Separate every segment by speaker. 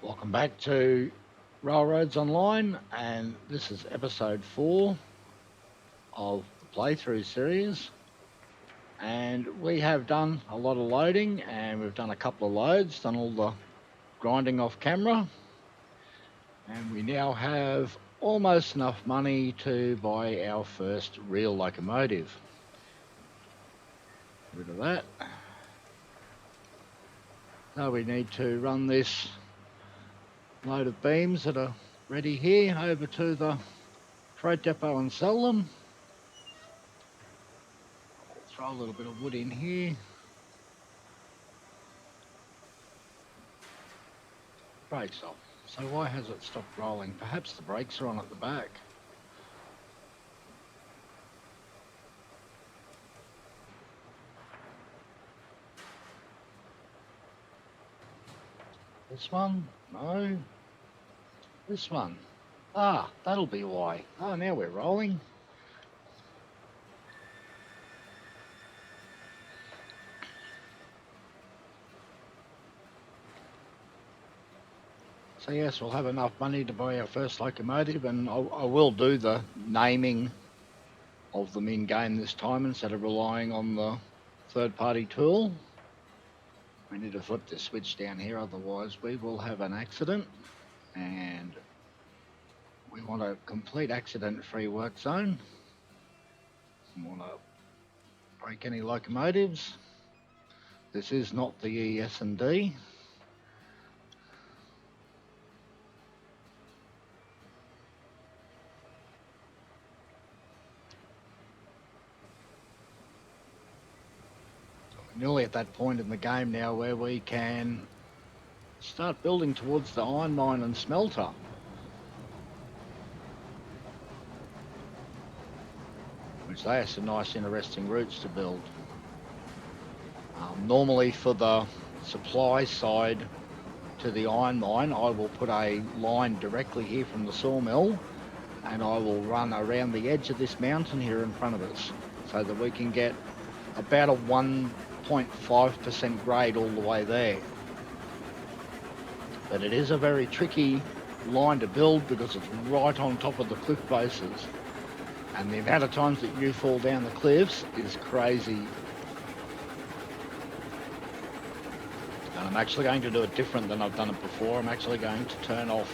Speaker 1: Welcome back to Railroads Online, and this is episode 4 of the playthrough series. And we have done a lot of loading, and we've done a couple of loads, done all the grinding off camera, and we now have almost enough money to buy our first real locomotive. Get rid of that. So we need to run this load of beams that are ready here over to the freight depot and sell them. I'll throw a little bit of wood in here. Brakes off. So why has it stopped rolling? Perhaps the brakes are on at the back. This one? No. This one? Ah, that'll be why. Oh, now we're rolling. So yes, we'll have enough money to buy our first locomotive, and I will do the naming of them in game this time instead of relying on the third-party tool. We need to flip this switch down here, otherwise we will have an accident, and we want a complete accident-free work zone. We want to break any locomotives. This is not the ES&D. Nearly at that point in the game now where we can start building towards the iron mine and smelter. Which they are some nice interesting routes to build. Normally for the supply side to the iron mine, I will put a line directly here from the sawmill, and I will run around the edge of this mountain here in front of us so that we can get about a 1.5% grade all the way there. But it is a very tricky line to build because it's right on top of the cliff faces, and the amount of times that you fall down the cliffs is crazy. And I'm actually going to do it different than I've done it before. I'm actually going to turn off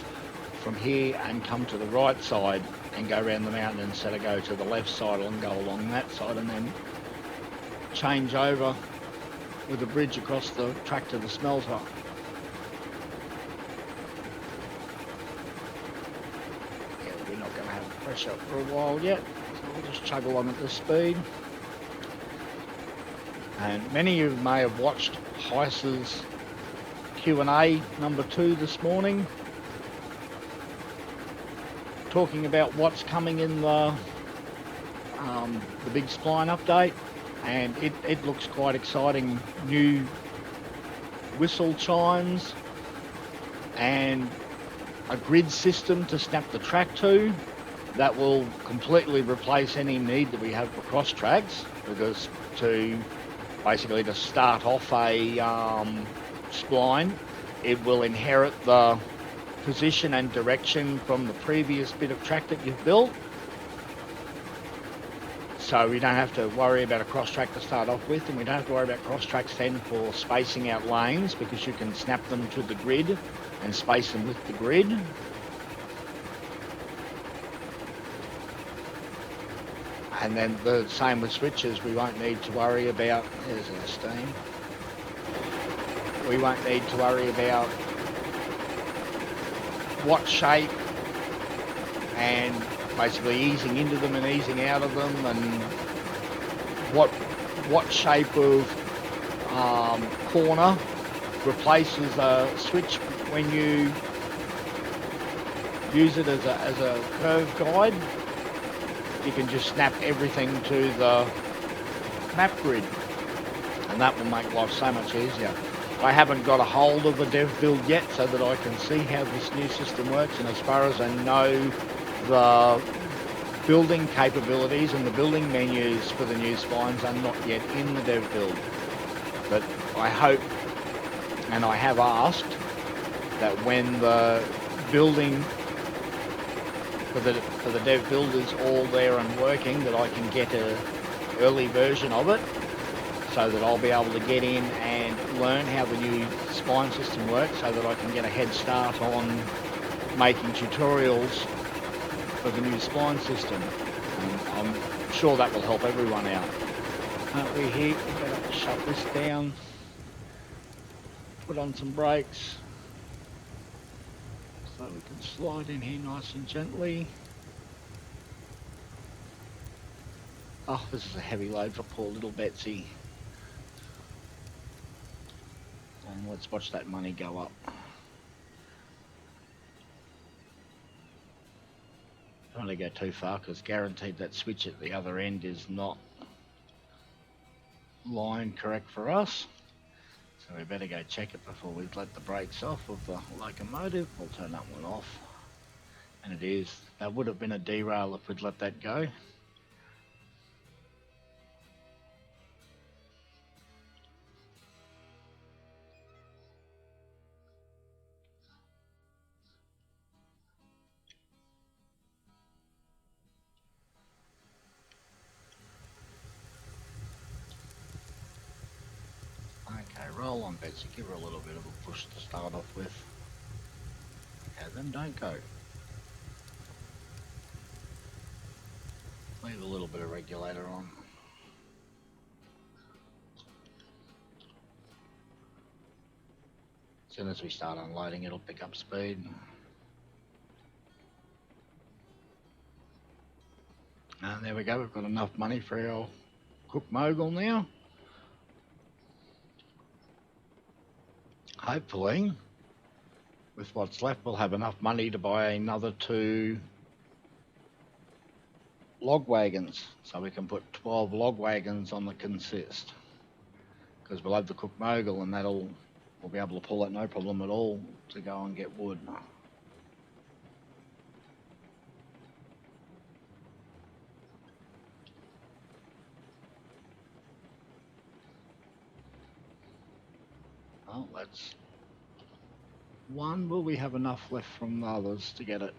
Speaker 1: from here and come to the right side and go around the mountain instead of go to the left side and go along that side and then change over with a bridge across the track to the smelter. Yeah, we're not going to have pressure for a while yet, so we'll just chug along at this speed. And many of you may have watched Heiss's Q&A number 2 this morning, talking about what's coming in the big spline update. And it looks quite exciting. New whistle chimes and a grid system to snap the track to that will completely replace any need that we have for cross tracks, because to start off a spline, it will inherit the position and direction from the previous bit of track that you've built. So we don't have to worry about a cross track to start off with, and we don't have to worry about cross tracks then for spacing out lanes, because you can snap them to the grid and space them with the grid. And then the same with switches. We won't need to worry about, there's our steam. We won't need to worry about what shape and basically easing into them and easing out of them, and what shape of corner replaces a switch when you use it as a curve guide. You can just snap everything to the map grid, and that will make life so much easier. I haven't got a hold of the dev build yet so that I can see how this new system works, and as far as I know, the building capabilities and the building menus for the new splines are not yet in the dev build. But I hope, and I have asked that when the building for the dev build is all there and working, that I can get a early version of it, so that I'll be able to get in and learn how the new spline system works, so that I can get a head start on making tutorials for the new spline system. And I'm sure that will help everyone out. We better shut this down, put on some brakes, so we can slide in here nice and gently. Oh, this is a heavy load for poor little Betsy. And let's watch that money go up. Don't want to go too far, because guaranteed that switch at the other end is not line correct for us. So we better go check it before we let the brakes off of the locomotive. We'll turn that one off. And it is. That would have been a derail if we'd let that go. Okay, roll on, Betsy. Give her a little bit of a push to start off with. Okay, then don't go. Leave a little bit of regulator on. As soon as we start unloading, it'll pick up speed. And there we go, we've got enough money for our Cook Mogul now. Hopefully, with what's left, we'll have enough money to buy another 2 log wagons, so we can put 12 log wagons on the consist, because we'll have the Cook Mogul, and we'll be able to pull that no problem at all to go and get wood. Well, that's one. Will we have enough left from the others to get it?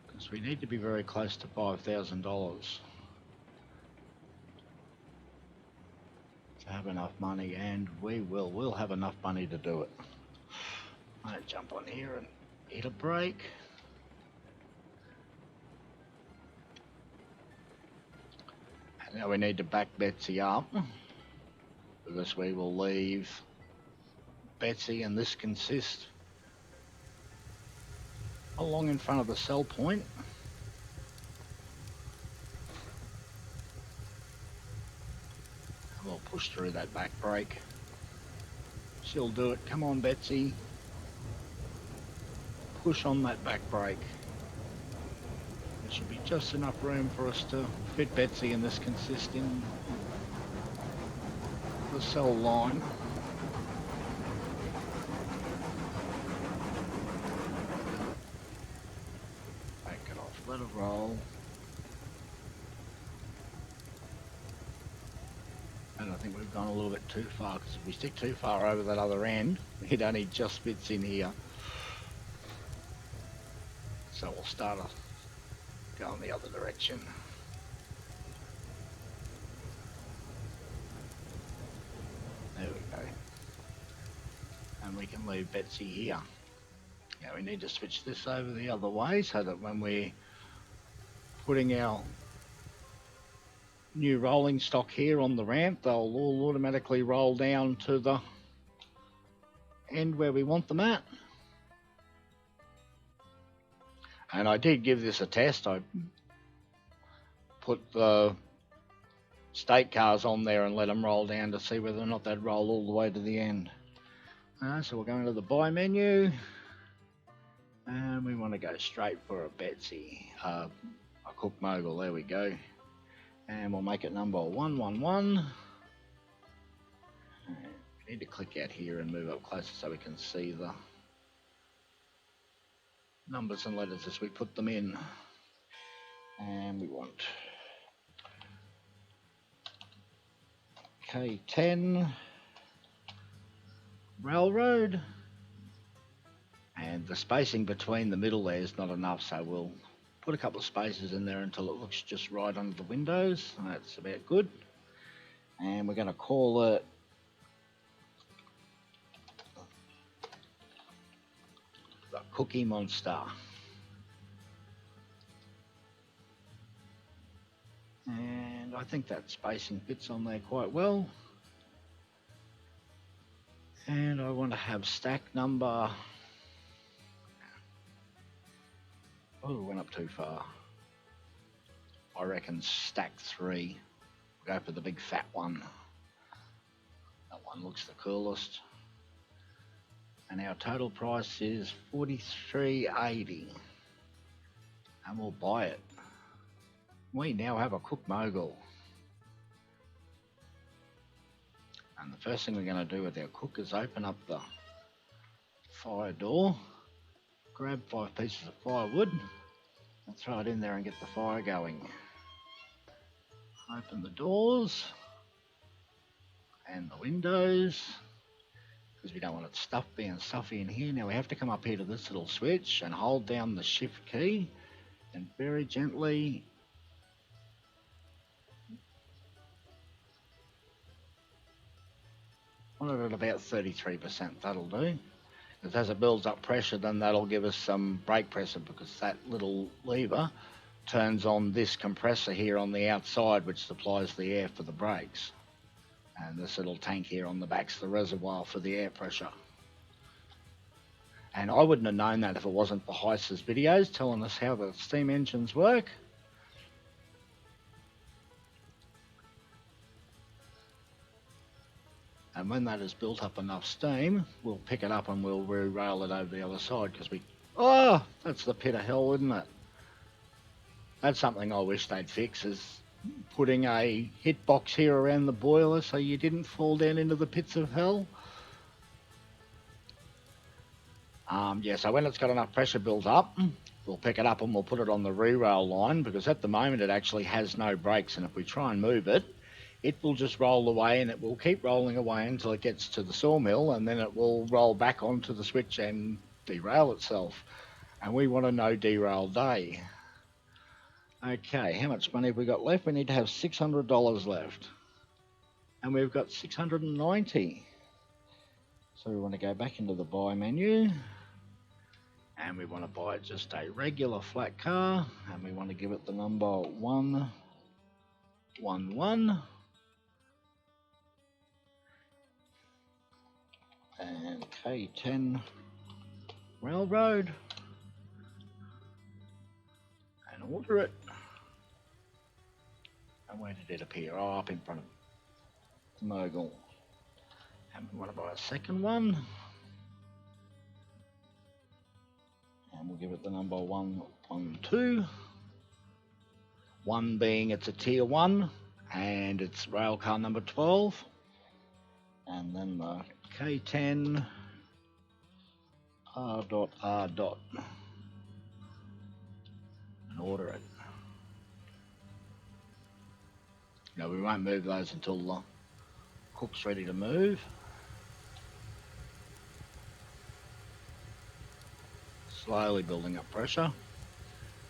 Speaker 1: Because we need to be very close to $5,000 to have enough money, and we'll have enough money to do it. I'm going to jump on here and hit a brake. And now we need to back Betsy up, because we will leave Betsy and this consist along in front of the sell point. And we'll push through that back brake. She'll do it. Come on, Betsy. Push on that back brake. There should be just enough room for us to fit Betsy and this consist in the cell line. Back it off, let it roll. And I think we've gone a little bit too far, because if we stick too far over that other end, it only just fits in here. So we'll start going the other direction. There we go. And we can leave Betsy here. Now we need to switch this over the other way, so that when we're putting our new rolling stock here on the ramp, they'll all automatically roll down to the end where we want them at. And I did give this a test. I put the state cars on there and let them roll down to see whether or not they'd roll all the way to the end. So we're going to the buy menu, and we want to go straight for a Betsy, a Cook Mogul. There we go. And we'll make it number 111. We need to click out here and move up closer so we can see the numbers and letters as we put them in. And we want K10 railroad. And the spacing between the middle there is not enough, so we'll put a couple of spaces in there until it looks just right under the windows. That's about good. And we're going to call it the Cookie Monster. And I think that spacing fits on there quite well. And I want to have stack number. Oh, went up too far. I reckon stack 3. Go for the big fat one. That one looks the coolest. And our total price is $43.80. And we'll buy it. We now have a cook Mogul. And the first thing we're going to do with our cook is open up the fire door, grab 5 pieces of firewood, and throw it in there and get the fire going. Open the doors and the windows, because we don't want it being stuffy in here. Now we have to come up here to this little switch and hold down the shift key and very gently put it at about 33%, that'll do. Because as it builds up pressure, then that'll give us some brake pressure, because that little lever turns on this compressor here on the outside, which supplies the air for the brakes. And this little tank here on the back's the reservoir for the air pressure. And I wouldn't have known that if it wasn't for Heiss's videos telling us how the steam engines work. And when that has built up enough steam, we'll pick it up and we'll re-rail it over the other side, because oh, that's the pit of hell, isn't it? That's something I wish they'd fix, is putting a hitbox here around the boiler so you didn't fall down into the pits of hell. Yeah, so when it's got enough pressure built up, we'll pick it up and we'll put it on the re-rail line, because at the moment it actually has no brakes, and if we try and move it, it will just roll away, and it will keep rolling away until it gets to the sawmill, and then it will roll back onto the switch and derail itself. And we want to know derail day. Okay, how much money have we got left? We need to have $600 left. And we've got 690. So we want to go back into the buy menu. And we want to buy just a regular flat car. And we want to give it the number 111. And K10 Railroad. And order it. And where did it appear? Oh, up in front of the Mogul. And we want to buy a second one. And we'll give it the number 112. 1 being it's a tier 1 and it's rail car number 12. And then the K10 R.R. and order it. No, we won't move those until the cook's ready to move. Slowly building up pressure,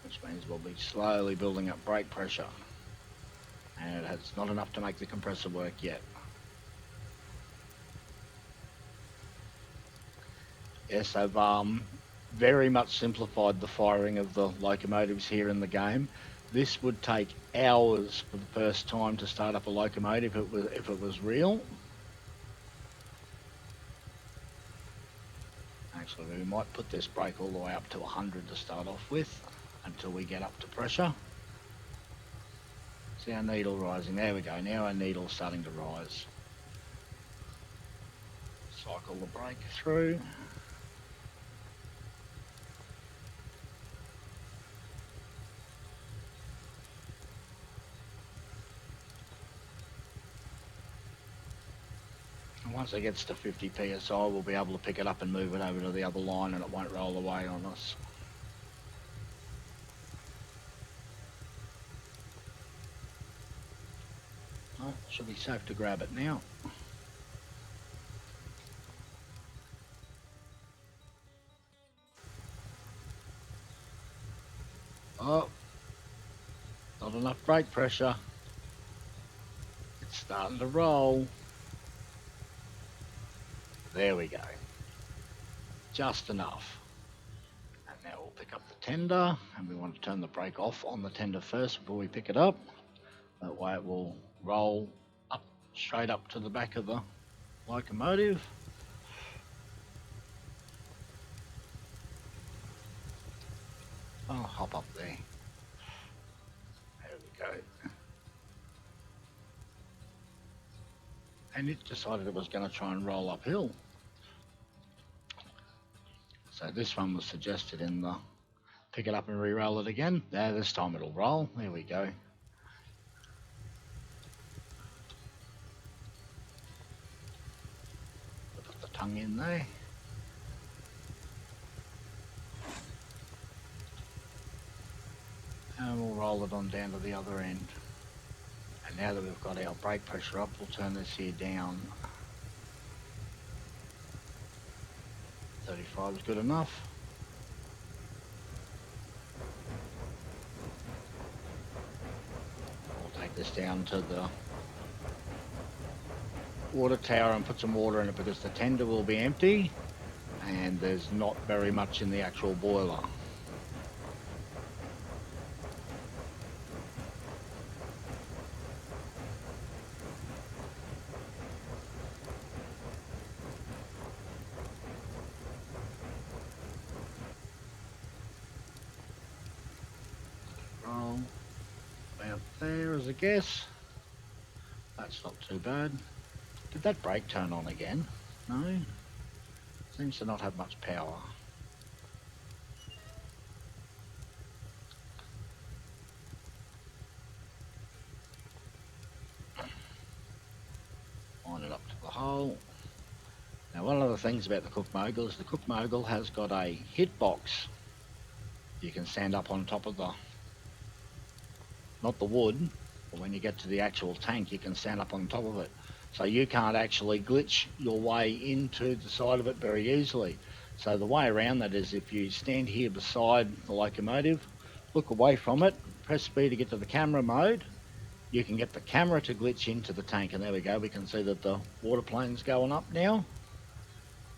Speaker 1: which means we'll be slowly building up brake pressure. And it's not enough to make the compressor work yet. Yes, I've very much simplified the firing of the locomotives here in the game. This would take hours for the first time to start up a locomotive if it was real. Actually, we might put this brake all the way up to 100 to start off with until we get up to pressure. See our needle rising? There we go. Now our needle's starting to rise. Cycle the brake through. Once it gets to 50 psi, we'll be able to pick it up and move it over to the other line, and it won't roll away on us. Oh, should be safe to grab it now. Oh, not enough brake pressure. It's starting to roll. There we go. Just enough. And now we'll pick up the tender, and we want to turn the brake off on the tender first before we pick it up. That way it will roll up, straight up to the back of the locomotive. I'll hop up there. There we go. And it decided it was going to try and roll uphill. So this one was suggested in the pick it up and re-roll it again. Now this time it'll roll. There we go. Put the tongue in there. And we'll roll it on down to the other end. And now that we've got our brake pressure up, we'll turn this here down. 35 is good enough. We'll take this down to the water tower and put some water in it because the tender will be empty and there's not very much in the actual boiler. Roll about there as a guess. That's not too bad. Did that brake turn on again? No. Seems to not have much power. Line it up to the hole. Now one of the things about the Cook Mogul is the Cook Mogul has got a hitbox. You can stand up on top of the, not the wood, but when you get to the actual tank you can stand up on top of it. So you can't actually glitch your way into the side of it very easily. So the way around that is if you stand here beside the locomotive, look away from it, press B to get to the camera mode, you can get the camera to glitch into the tank, and there we go, we can see that the water plane's going up now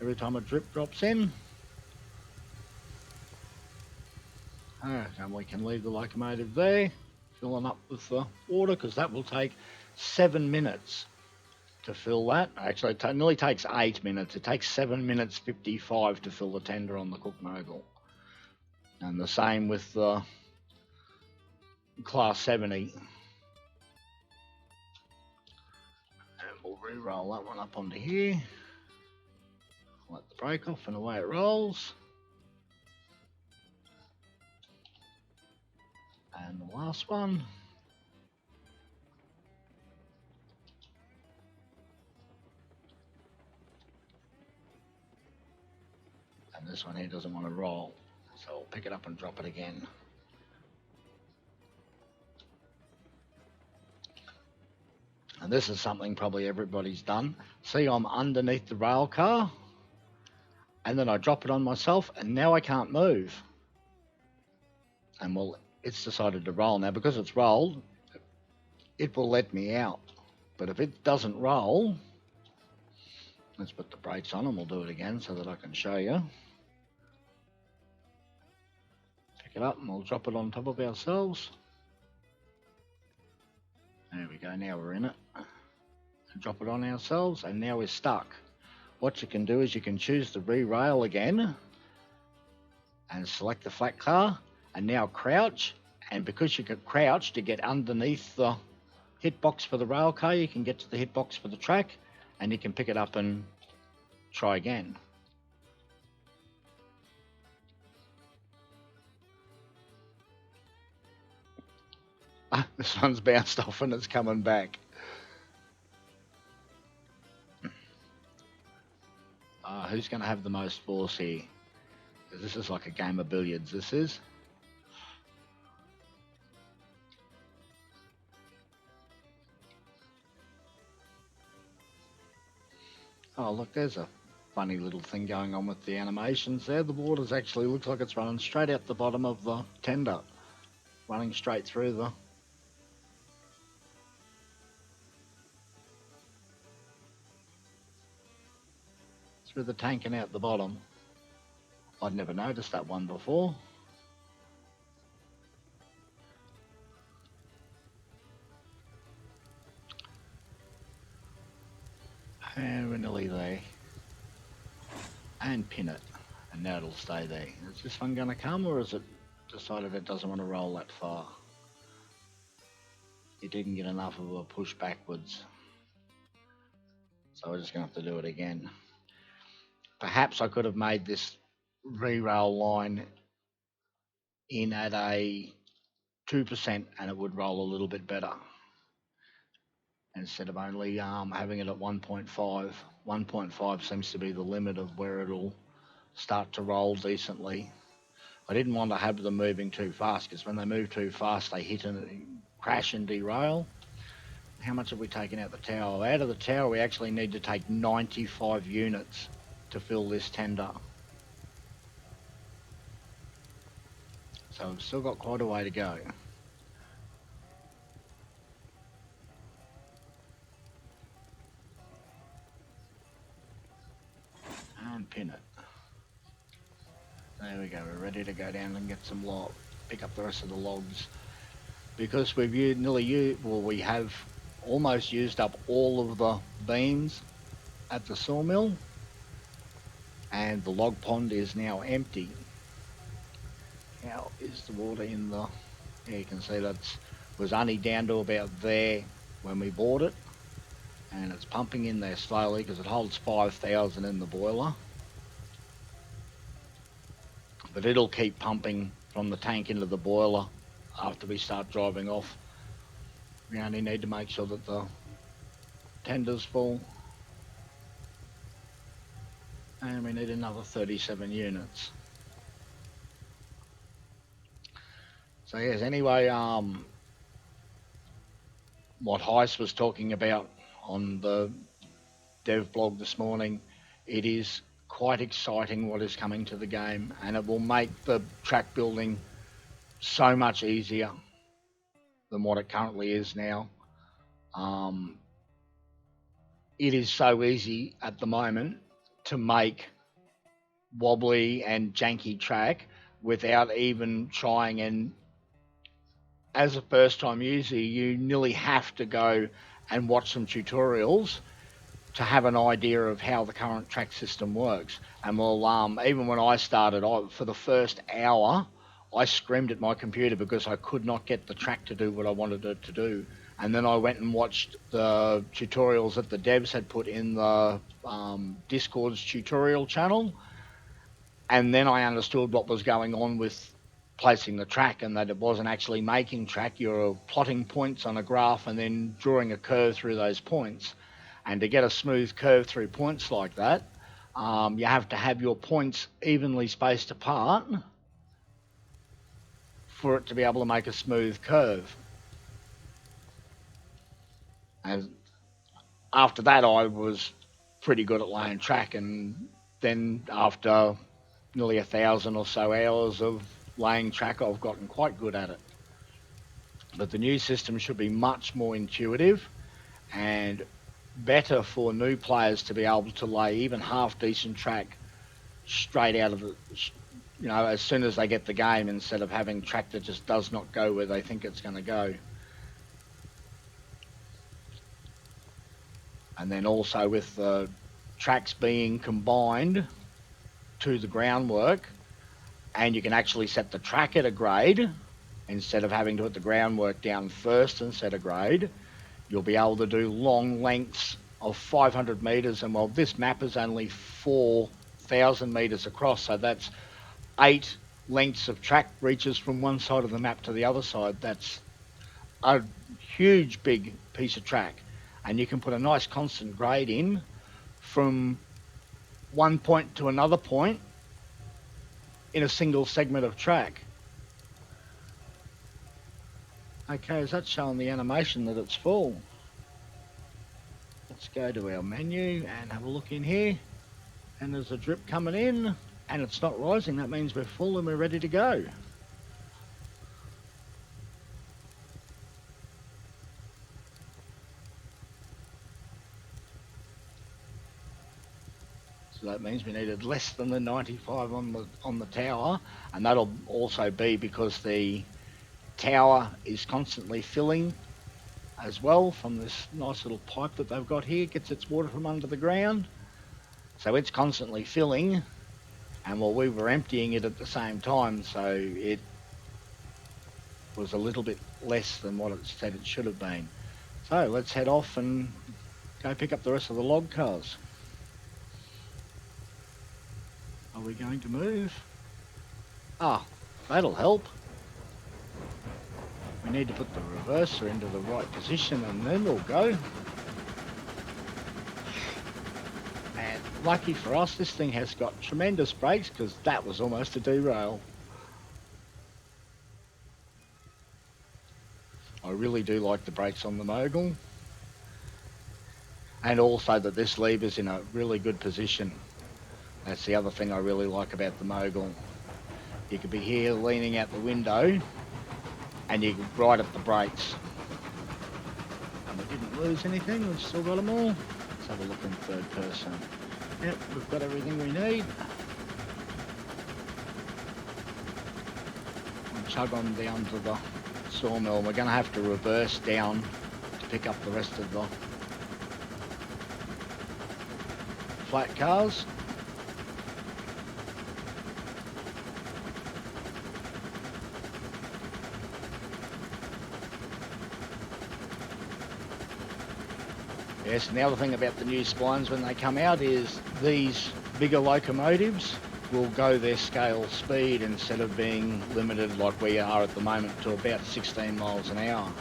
Speaker 1: every time a drip drops in. And we can leave the locomotive there, filling up with the water, because that will take 7 minutes to fill that. Actually, it nearly takes 8 minutes. It takes 7 minutes 55 to fill the tender on the Cook Mogul. And the same with the Class 70. And we'll re-roll that one up onto here. Let the brake off and away it rolls. And the last one. And this one here doesn't want to roll, so I'll pick it up and drop it again. And this is something probably everybody's done. See, I'm underneath the rail car, and then I drop it on myself, and now I can't move. And well, it's decided to roll. Now, because it's rolled, it will let me out. But if it doesn't roll, let's put the brakes on and we'll do it again so that I can show you. Pick it up and we'll drop it on top of ourselves. There we go, now we're in it. And drop it on ourselves and now we're stuck. What you can do is you can choose the re-rail again and select the flat car and now crouch, and because you can crouch to get underneath the hitbox for the rail car, you can get to the hitbox for the track and you can pick it up and try again. This one's bounced off and it's coming back. Who's going to have the most force here? This is like a game of billiards, this is. Oh, look, there's a funny little thing going on with the animations there. The water's actually looks like it's running straight out the bottom of the tender. running straight through the tank and out the bottom. I'd never noticed that one before. And we're nearly there. And pin it. And now it'll stay there. Is this one going to come, or is it decided it doesn't want to roll that far? It didn't get enough of a push backwards. So we're just going to have to do it again. Perhaps I could have made this re-rail line in at a 2% and it would roll a little bit better. Instead of only having it at 1.5. 1.5 seems to be the limit of where it'll start to roll decently. I didn't want to have them moving too fast, because when they move too fast they hit and crash and derail. How much have we taken out the tower? Out of the tower we actually need to take 95 units to fill this tender. So we've still got quite a way to go. And pin it. There we go, we're ready to go down and get some log, pick up the rest of the logs. Because we've we have almost used up all of the beams at the sawmill, and the log pond is now empty. How is the water in the... Yeah, you can see that was only down to about there when we bought it, and it's pumping in there slowly because it holds 5,000 in the boiler. But it'll keep pumping from the tank into the boiler after we start driving off. We only need to make sure that the tender's full. And we need another 37 units. So yes, anyway, what Heist was talking about on the dev blog this morning, it is quite exciting what is coming to the game, and it will make the track building so much easier than what it currently is now. It is so easy at the moment to make wobbly and janky track without even trying, and as a first time user you nearly have to go and watch some tutorials to have an idea of how the current track system works. And well, even when I started, for the first hour I screamed at my computer because I could not get the track to do what I wanted it to do. And then I went and watched the tutorials that the devs had put in the Discord's tutorial channel, and then I understood what was going on with placing the track, and that it wasn't actually making track. You're plotting points on a graph and then drawing a curve through those points. And to get a smooth curve through points like that, you have to have your points evenly spaced apart for it to be able to make a smooth curve. And after that I was pretty good at laying track, and then after nearly 1,000 or so hours of laying track I've gotten quite good at it. But the new system should be much more intuitive and better for new players to be able to lay even half decent track straight out of the, as soon as they get the game, instead of having track that just does not go where they think it's going to go. And then also with the tracks being combined to the groundwork, and you can actually set the track at a grade instead of having to put the groundwork down first and set a grade. You'll be able to do long lengths of 500 metres, and well, this map is only 4,000 metres across, so that's 8 lengths of track reaches from one side of the map to the other side. That's a huge big piece of track, and you can put a nice constant grade in from one point to another point in a single segment of track. Okay, is that showing the animation that it's full? Let's go to our menu and have a look in here, and there's a drip coming in and it's not rising. That means we're full and we're ready to go. So that means we needed less than the 95 on the tower, and that'll also be because the tower is constantly filling as well from this nice little pipe that they've got here. It gets its water from under the ground, so it's constantly filling, and while we were emptying it at the same time, so it was a little bit less than what it said it should have been. So let's head off and go pick up the rest of the log cars. Are we going to move? Ah, that'll help. We need to put the reverser into the right position and then we'll go. And lucky for us, this thing has got tremendous brakes because that was almost a derail. I really do like the brakes on the Mogul. And also that this lever's in a really good position. That's the other thing I really like about the Mogul. You could be here leaning out the window and you could right at the brakes. And we didn't lose anything, we've still got them all. Let's have a look in third person. Yep, we've got everything we need. We'll chug on down to the sawmill. We're going to have to reverse down to pick up the rest of the flat cars. Yes, and the other thing about the new splines when they come out is these bigger locomotives will go their scale speed instead of being limited like we are at the moment to about 16 miles an hour.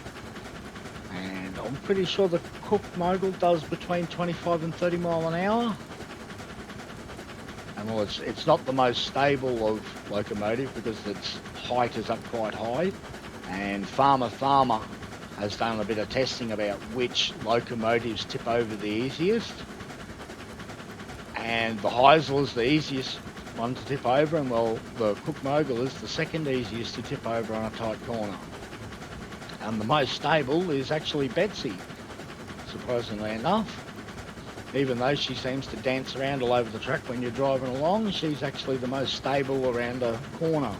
Speaker 1: And I'm pretty sure the Cook Mogul does between 25 and 30 mile an hour. And well, it's not the most stable of locomotive because its height is up quite high. And Farmer has done a bit of testing about which locomotives tip over the easiest. And the Heisel is the easiest one to tip over, and well, the Cook Mogul is the second easiest to tip over on a tight corner. And the most stable is actually Betsy, surprisingly enough. Even though she seems to dance around all over the track when you're driving along, she's actually the most stable around a corner.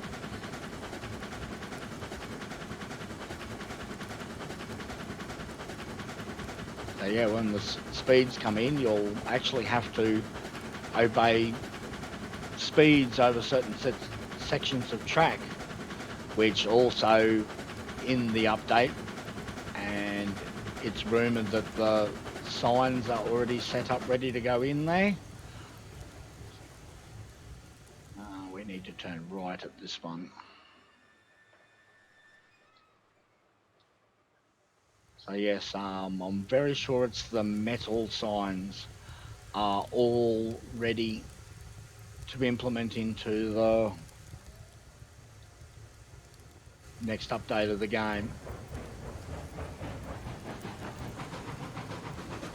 Speaker 1: So yeah, when the speeds come in, you'll actually have to obey speeds over certain sections of track, which also in the update, and it's rumoured that the signs are already set up ready to go in there. We need to turn right at this one. So yes, I'm very sure it's the metal signs are all ready to implement into the next update of the game.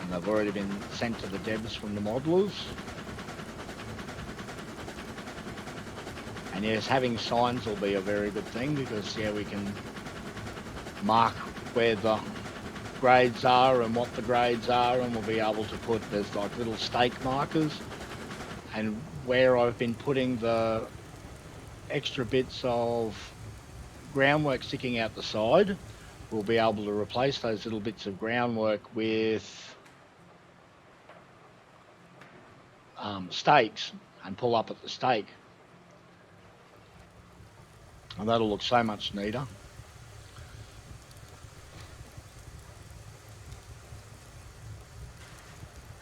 Speaker 1: And they've already been sent to the devs from the modelers. And yes, having signs will be a very good thing because yeah, we can mark where the grades are and what the grades are, and we'll be able to put, there's like little stake markers, and where I've been putting the extra bits of groundwork sticking out the side, we'll be able to replace those little bits of groundwork with stakes and pull up at the stake, and that'll look so much neater.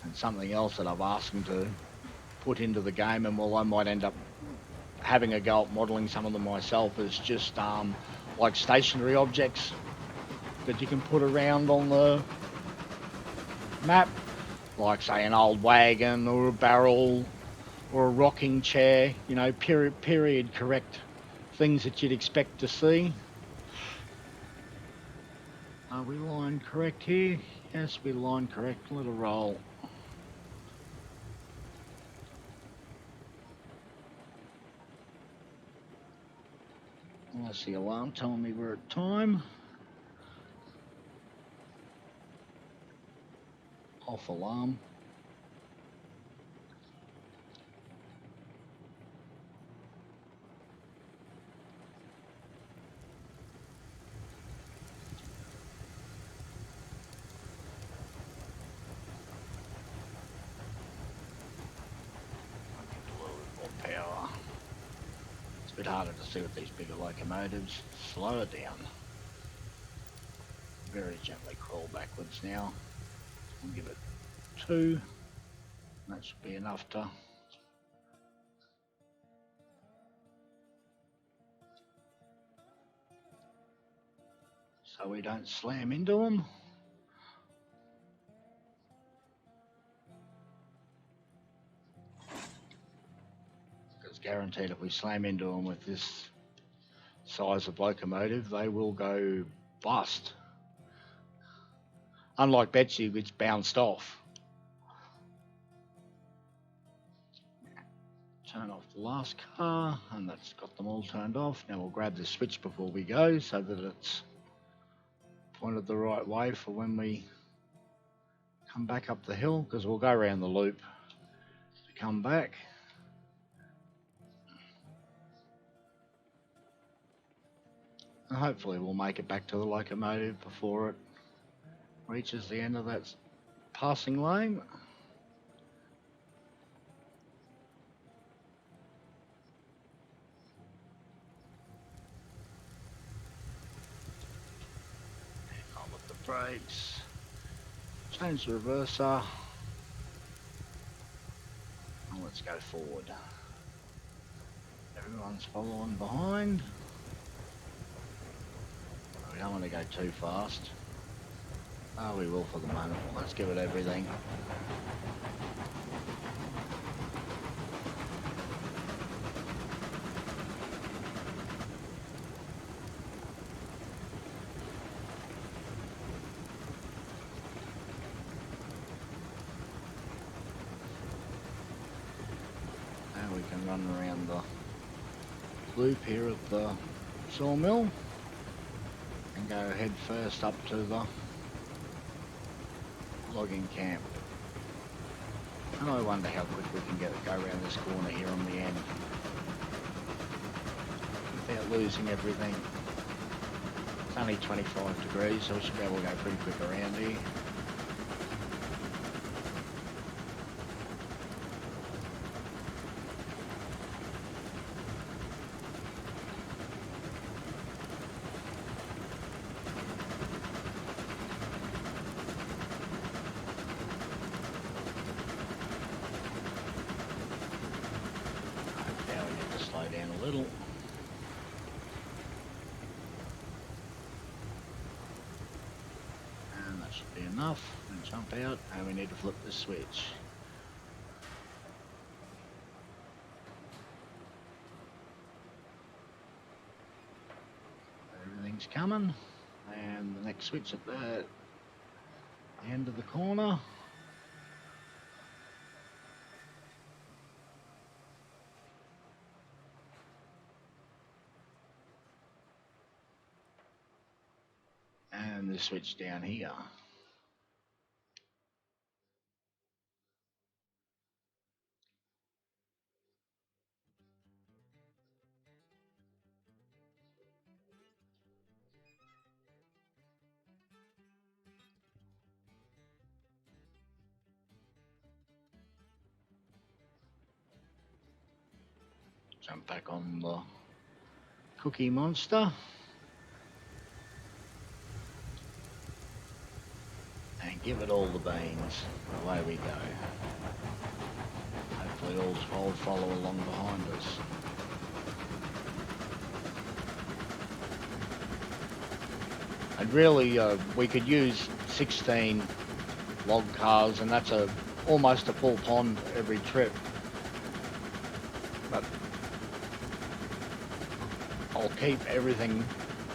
Speaker 1: And something else that I've asked them to put into the game, and well, I might end up having a go at modelling some of them myself, is just like stationary objects that you can put around on the map, like say an old wagon or a barrel or a rocking chair, you know, period correct things that you'd expect to see. Are we line correct here? Yes, we line correct. Let it roll. That's the alarm telling me we're at time. Off alarm. bit harder to see with these bigger locomotives. Slow it down. Very gently crawl backwards now. We'll give it 2. That should be enough to so we don't slam into them. Because guaranteed if we slam into them with this size of locomotive, they will go bust. Unlike Betsy, which bounced off. Turn off the last car, and that's got them all turned off. Now we'll grab the switch before we go so that it's pointed the right way for when we come back up the hill, because we'll go around the loop to come back. And hopefully we'll make it back to the locomotive before it reaches the end of that passing lane. On with the brakes. Change the reverser. And let's go forward. Everyone's following behind. We don't want to go too fast. Oh, we will for the moment. Let's give it everything. Now we can run around the loop here at the sawmill and go head first up to the logging camp. And I wonder how quick we can go around this corner here on the end without losing everything. It's only 25 degrees, so we should be able to go pretty quick around here. Down a little. And that should be enough. And jump out, and we need to flip the switch. Everything's coming, and the next switch at the end of the corner. And the switch down here. Jump back on the Cookie Monster. And give it all the beans. Away we go. Hopefully all follow along behind us. And really, we could use 16 log cars, and that's almost a full pond every trip. But I'll keep everything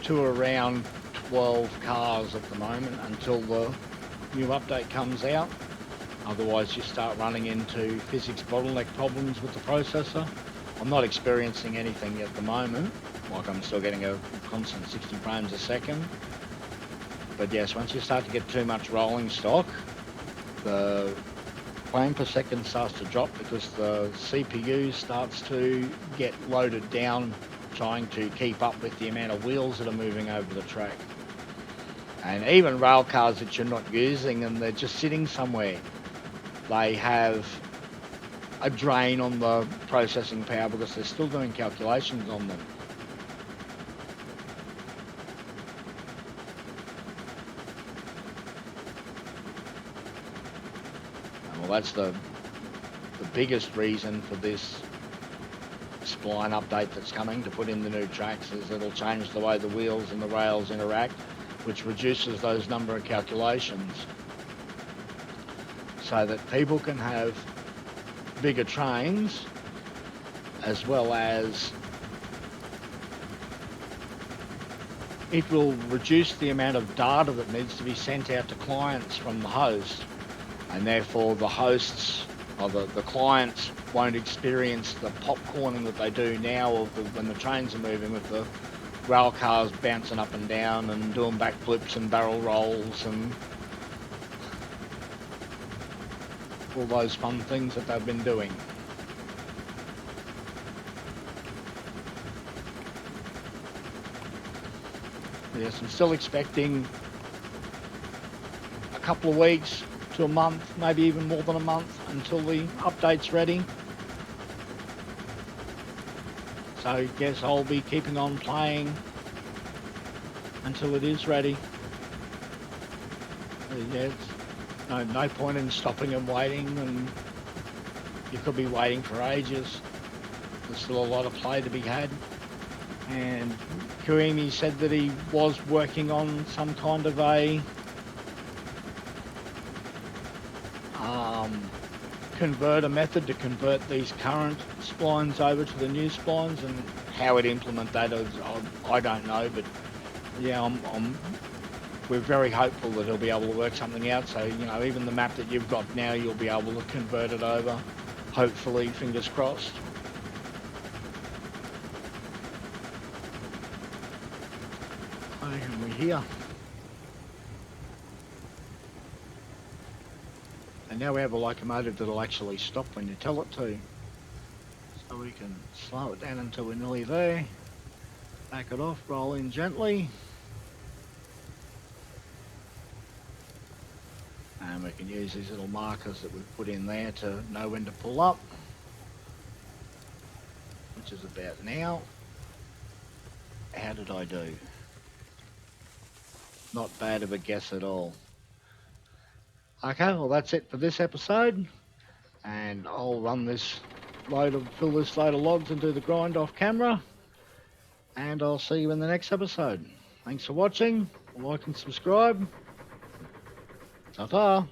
Speaker 1: to around 12 cars at the moment until the new update comes out. Otherwise you start running into physics bottleneck problems with the processor. I'm not experiencing anything at the moment, like I'm still getting a constant 60 frames a second. But yes, once you start to get too much rolling stock, the frame per second starts to drop because the CPU starts to get loaded down trying to keep up with the amount of wheels that are moving over the track. And even rail cars that you're not using and they're just sitting somewhere, they have a drain on the processing power because they're still doing calculations on them. And well, that's the biggest reason for this spline update that's coming to put in the new tracks, is it'll change the way the wheels and the rails interact, which reduces those number of calculations so that people can have bigger trains, as well as it will reduce the amount of data that needs to be sent out to clients from the host, and therefore the hosts or the clients won't experience the popcorning that they do now when the trains are moving, with the rail cars bouncing up and down and doing backflips and barrel rolls and all those fun things that they've been doing. Yes, I'm still expecting a couple of weeks to a month, maybe even more than a month, until the update's ready. So I guess I'll be keeping on playing until it is ready. Yeah, no point in stopping and waiting, and you could be waiting for ages. There's still a lot of play to be had. And Kuimi said that he was working on some kind of a converter method to convert these current splines over to the new splines, and how it implement that I don't know, but yeah, we're very hopeful that he'll be able to work something out. So, you know, even the map that you've got now, you'll be able to convert it over, hopefully, fingers crossed. And we're here. And now we have a locomotive that'll actually stop when you tell it to. So we can slow it down until we're nearly there. Back it off, roll in gently. And we can use these little markers that we've put in there to know when to pull up, which is about now. How did I do? Not bad of a guess at all. Okay, well that's it for this episode, and I'll run this fill this load of logs and do the grind off camera, and I'll see you in the next episode. Thanks for watching, like and subscribe. Ta-ta.